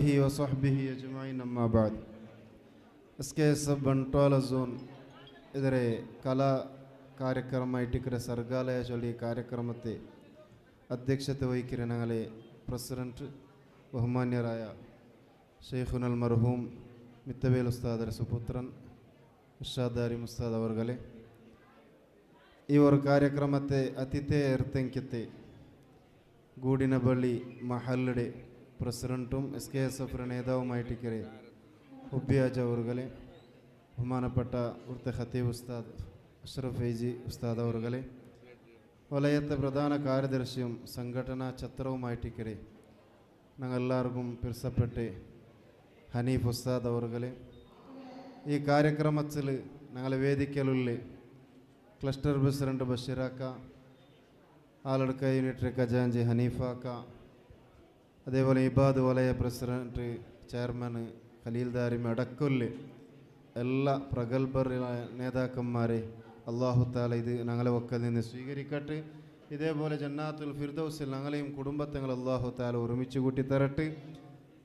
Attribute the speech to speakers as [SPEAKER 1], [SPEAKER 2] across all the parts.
[SPEAKER 1] وصحبه أجمعين أما بعد SKSF Bantwal zone ಇದರ ಕಲಾ ಕಾರ್ಯಕ್ರಮ ಇಟ್ಟಿಕರ ಸರ್ಗಾಲಯ ಚೊಲ್ಲಿ ಕಾರ್ಯಕ್ರಮത്തെ ಅಧ್ಯಕ್ಷತೆ ವಹಿಸಿದ ഞങ്ങളെ പ്രസിഡന്റ് ബഹുമാന്യരായ ഷെയ്ഖുനൽ മർഹൂം മിത്തവേൽ ഉസ്താദർ സുപുത്രൻ ഇർഷാദാരി ഉസ്താദ് അവർകളെ ഈ ഒരു ಕಾರ್ಯಕ್ರಮത്തെ അതിഥേയർತೆങ്കത്തെ ഗൂഡിനബള്ളി മഹല്ലുടെ പ്രസിഡന്റും SKSF നേതാവുമായിട്ടിക്കരെ ഹുബിയാജ് അവറുകളെ, ബഹുമാനപ്പെട്ട ഇവിടുത്തെ ഖത്തീബ് ഉസ്താദ് അഷ്റഫ് ഫൈജി ഉസ്താദ് അവറുകളെ, വലയത്തെ പ്രധാന കാര്യദർശിയും സംഘടനാ ഛത്രവുമായിട്ടിക്കരെ ഞങ്ങളെല്ലാവർക്കും പിരിസപ്പെട്ട് ഹനീഫ് ഉസ്താദ് അവറുകളെ, ഈ കാര്യക്രമത്തിൽ ഞങ്ങളെ വേദിക്കലുള്ള ക്ലസ്റ്റർ പ്രസിഡന്റ് ബഷീറാക്ക, ആലടുക്ക യൂണിറ്ററി ഖജാൻജി ഹനീഫാക്ക, അതേപോലെ ഇബാദ് വലയ പ്രസിഡന്റ് ചെയർമാൻ ഖലീൽദാരിമ അടക്കമില്ല എല്ലാ പ്രഗത്ഭരായ നേതാക്കന്മാരെ അള്ളാഹു താല ഇത് ഞങ്ങളെ ഒക്കെ നിന്ന് സ്വീകരിക്കട്ടെ. ഇതേപോലെ ജന്നാത്തുൽ ഫിർദൗസിൽ ഞങ്ങളെയും കുടുംബത്തങ്ങൾ അള്ളാഹു താല ഒരുമിച്ച് കൂട്ടി തരട്ടെ.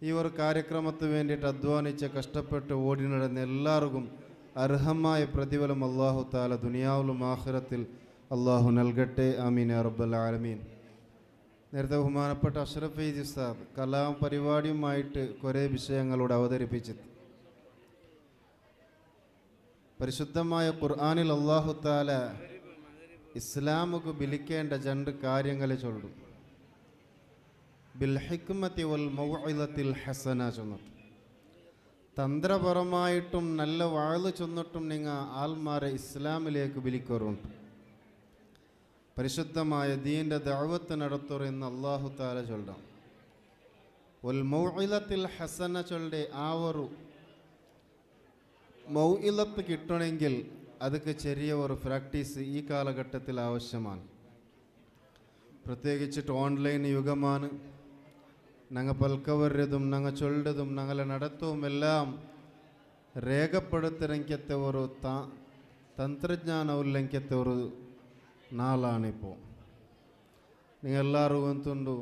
[SPEAKER 1] ഈ ഒരു കാര്യക്രമത്തിന് വേണ്ടിയിട്ട് അധ്വാനിച്ച് കഷ്ടപ്പെട്ട് ഓടി നടന്ന എല്ലാവർക്കും അർഹമായ പ്രതിഫലം അള്ളാഹു താല ദുനിയാവിലും ആഖിറത്തിൽ അള്ളാഹു നൽകട്ടെ. ആമീൻ യാ റബ്ബൽ ആലമീൻ. നേരത്തെ ബഹുമാനപ്പെട്ട അഷ്റഫ് ഫൈജി ഉസ്താദ് കലാപരിപാടിയുമായിട്ട് കുറേ വിഷയങ്ങളോട് അവതരിപ്പിച്ചത്. പരിശുദ്ധമായ ഖുർആനിൽ അല്ലാഹു തആല ഇസ്ലാമുക്ക് വിളിക്കേണ്ട രണ്ട് കാര്യങ്ങളെ ചൊല്ലും. ബിൽ ഹിക്മത്തി വൽ മൗഇദത്തിൽ ഹസന ചൊന്നിട്ട്, തന്ത്രപരമായിട്ടും നല്ല വാഴ് ചൊന്നിട്ടും നിങ്ങൾ ആൾമാരെ ഇസ്ലാമിലേക്ക് വിളിക്കാറുണ്ട്. പരിശുദ്ധമായ ദീൻ്റെ ദഅവത്ത് നടത്തുമെന്ന് അല്ലാഹു തആല ചൊല്ലാം. വൽ മൗഇദത്തിൽ ഹസന ചൊല്ലെ ആ ഒരു മൗഇദത്ത് കിട്ടണമെങ്കിൽ അതൊക്കെ ചെറിയ ഒരു പ്രാക്ടീസ് ഈ കാലഘട്ടത്തിൽ ആവശ്യമാണ്. പ്രത്യേകിച്ചിട്ട് ഓൺലൈൻ യുഗമാണ്. ഞങ്ങൾ പൽക്കവരതും ഞങ്ങൾ ചൊല്ലതും ഞങ്ങളെ നടത്തവും എല്ലാം രേഖപ്പെടുത്തരങ്കത്തെ ഒരു ತಂತ್ರಜ್ಞಾನವಿಲ್ಲಂಕത്തെ ഒരു നാളാണിപ്പോൾ. നിങ്ങളെല്ലാവരും ಗೊತ್ತುಂಟು,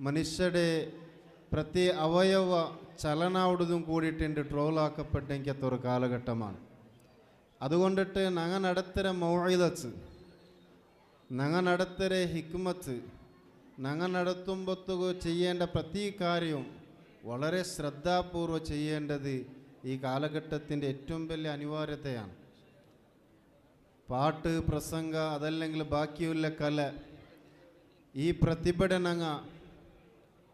[SPEAKER 1] മനുഷ്യരുടെ പ്രതി അവയവ ചലനാവുടതും കൂടിയിട്ടുണ്ട് ട്രോളാക്കപ്പെട്ടെങ്കത്തെ ഒരു കാലഘട്ടമാണ്. അതുകൊണ്ടിട്ട് ഞങ്ങൾ നടത്തര മൗഇദത്ത്, ഞങ്ങൾ നടത്തര ഹിക്മത്ത്, ഞങ്ങൾ നടത്തുമ്പോഴത്തേക്ക് ചെയ്യേണ്ട പ്രതി കാര്യവും വളരെ ശ്രദ്ധാപൂർവ്വം ചെയ്യേണ്ടത് ഈ കാലഘട്ടത്തിൻ്റെ ഏറ്റവും വലിയ അനിവാര്യതയാണ്. പാട്ട്, പ്രസംഗ, അതല്ലെങ്കിൽ ബാക്കിയുള്ള കല, ഈ പ്രതിഭടനങ്ങ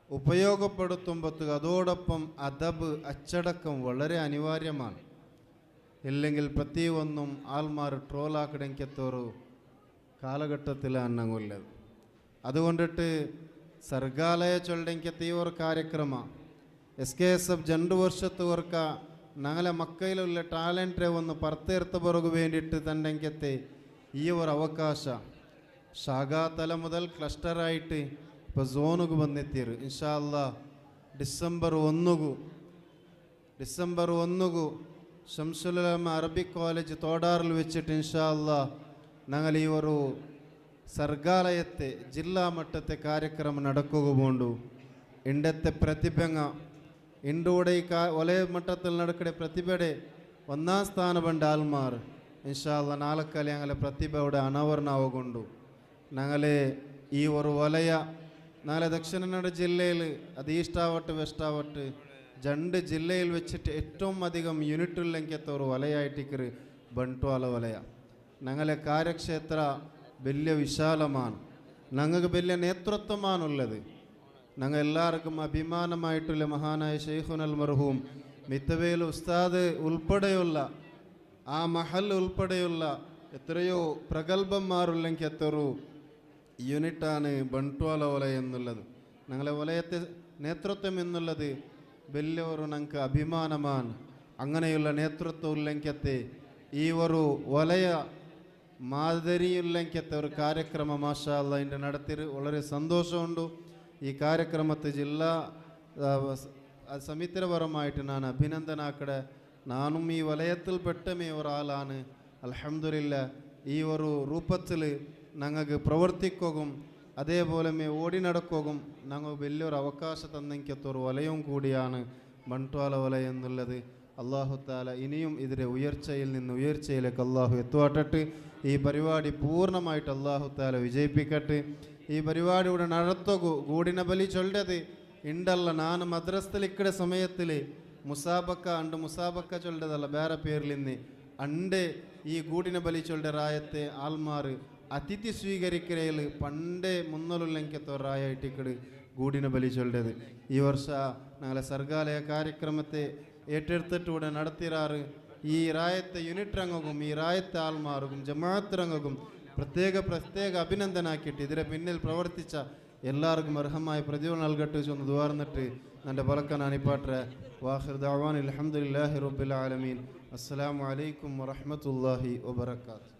[SPEAKER 1] ഉപയോഗപ്പെടുത്തുമ്പോൾ അതോടൊപ്പം അദബ്, അച്ചടക്കം വളരെ അനിവാര്യമാണ്. ഇല്ലെങ്കിൽ പ്രതി ഒന്നും ആൾമാർ ട്രോളാക്കടക്കത്തൊരു കാലഘട്ടത്തിലാണ് ഞങ്ങളുള്ളത്. അതുകൊണ്ടിട്ട് സർഗാലയ ചൊല്ലങ്കത്തെ ഈ ഒരു ಕಾರ್ಯಕ್ರಮ SKSF 2 ವರ್ಷದವರೆಕ ഞങ്ങളെ മക്കയിലുള്ള ടാലൻറ്റെ ഒന്ന് പുറത്തെടുത്ത് പുറകു വേണ്ടിയിട്ട് തന്നെങ്കത്തെ ഈ ഒരു അവകാശ ശാഖാതല മുതൽ ക്ലസ്റ്ററായിട്ട് ഇപ്പോൾ സോനുക്ക് വന്നെത്തിയത്. ഇൻഷാ അല്ലാ ഡിസംബർ 1 ഷംസുൽ ഉലമ അറബിക് കോളേജ് തോടാറിൽ വെച്ചിട്ട് ഇൻഷാ അല്ലാ ഞങ്ങൾ ഈ ഒരു സർഗാലയത്തെ ജില്ലാ മട്ടത്തെ ಕಾರ್ಯಕ್ರಮ നടക്കുക പോണ്ടു. ഇണ്ടത്തെ പ്രതിഭങ്ങ ഇണ്ടൂടെ ഈ ഒലയ മട്ടത്തിൽ നടക്കടെ പ്രതിഭയുടെ 1ാം സ്ഥാനം ಬಂದ ആൾമാർ ഇൻഷാ അല്ലാ നാളെക്കാലം ഞങ്ങളെ പ്രതിഭയുടെ അനാവരണമാകൊണ്ടു. ഞങ്ങളെ ഈ ഒരു വലയ നാളെ ദക്ഷിണ കന്നഡ ജില്ലയിൽ അത് ഈസ്റ്റാവട്ടെ വെസ്റ്റാവട്ടെ 2 ജില്ലയിൽ വെച്ചിട്ട് ഏറ്റവും അധികം യൂണിറ്റുള്ളെങ്കത്തെ ഒരു വലയായിട്ടിക്കറ് ബಂಟ್ವಾಳ വലയ. ഞങ്ങളെ കാര്യക്ഷേത്ര വലിയ വിശാലമാണ്, ഞങ്ങൾക്ക് വലിയ നേതൃത്വമാണുള്ളത്. ഞങ്ങൾ എല്ലാവർക്കും അഭിമാനമായിട്ടുള്ള മഹാനായ ഷെയ്ഖുനൽ മർഹൂം മിത്തവേൽ ഉസ്താദ് ഉൾപ്പെടെയുള്ള ആ മഹൽ ഉൾപ്പെടെയുള്ള എത്രയോ പ്രഗത്ഭന്മാരുള്ളെങ്കത്തൊരു യൂണിറ്റാണ് ബಂಟ್ವಾಳ വലയ എന്നുള്ളത്. ഞങ്ങളെ വലയത്തെ നേതൃത്വം എന്നുള്ളത് വലിയൊരു ഞങ്ങൾക്ക് അഭിമാനമാണ്. അങ്ങനെയുള്ള നേതൃത്വം ഉള്ളെങ്കത്തെ ഈ ഒരു വലയ മാതിരിയുള്ളെങ്കത്തെ ഒരു ಕಾರ್ಯಕ್ರಮ മാഷാ അല്ലാ ഇതിൻ്റെ നടത്തിയത് വളരെ സന്തോഷമുണ്ട്. ഈ ಕಾರ್ಯಕ್ರಮത്തെ ജില്ലാ സമിതിപരമായിട്ട് ഞാൻ അഭിനന്ദനാക്കടെ. നാനും ഈ വലയത്തിൽ പെട്ടമേ ഒരാളാണ്. അൽഹംദുലില്ലാ ഈ ഒരു രൂപത്തിൽ ഞങ്ങൾക്ക് പ്രവർത്തിക്കുകയും അതേപോലെ ഓടി നടക്കും ഞങ്ങൾ വലിയൊരു അവകാശ തന്നെങ്കിത്തൊരു വലയവും കൂടിയാണ് ബൺട്വാല വലയം എന്നുള്ളത്. അള്ളാഹു താല ഇനിയും ഇതിലെ ഉയർച്ചയിൽ നിന്ന് ഉയർച്ചയിലേക്ക് അള്ളാഹു എത്തുവാട്ടട്ട്. ഈ പരിപാടി പൂർണ്ണമായിട്ട് അള്ളാഹു താല വിജയിപ്പിക്കട്ടെ. ഈ പരിപാടിയുടെ നടത്തുകു ഗൂടിന ബലി ചൊല്ലത് ഉണ്ടല്ല. ನಾನು മദ്രസത്തിലിക്കടെ സമയത്തിൽ മുസാബക്ക അണ്ട് മുസാബക്ക ചൊല്ലതല്ല ಬೇರೆ പേരിൽ നിന്ന് അണ്ട് ഈ ഗൂടിന ബലി ചൊല്ലെ റായത്തെ ആൽമാർ അതിഥി സ്വീകരിക്കരയിൽ പണ്ടേ മുന്നലുള്ളെങ്കിത്തോറായിട്ടിക്കട് ഗൂടിന ബലി ചൊല്ലത്. ഈ വർഷ ഞങ്ങളെ സർഗാലയ കാര്യക്രമത്തെ ഏറ്റെടുത്തിട്ട് ഇവിടെ നടത്തിറാറ്. ഈ റായത്തെ യൂണിറ്റ് രംഗവും ഈ റായത്തെ ആൽമാർക്കും ജമാഅത്ത് രംഗവും പ്രത്യേക അഭിനന്ദനാക്കിയിട്ട് ഇതിലെ പിന്നിൽ പ്രവർത്തിച്ച എല്ലാവർക്കും അർഹമായ പ്രതിഫലം നൽകട്ടെ എന്ന് ദുആർന്നിട്ട് എൻ്റെ പലക്കാൻ അനിപ്പാട്ടെ. വാഖിർ ദഅവാന അൽഹംദുലില്ലാഹി റബ്ബിൽ ആലമീൻ. അസ്സലാമു അലൈക്കും വറഹ്മത്തുള്ളാഹി വബറകാതുഹു.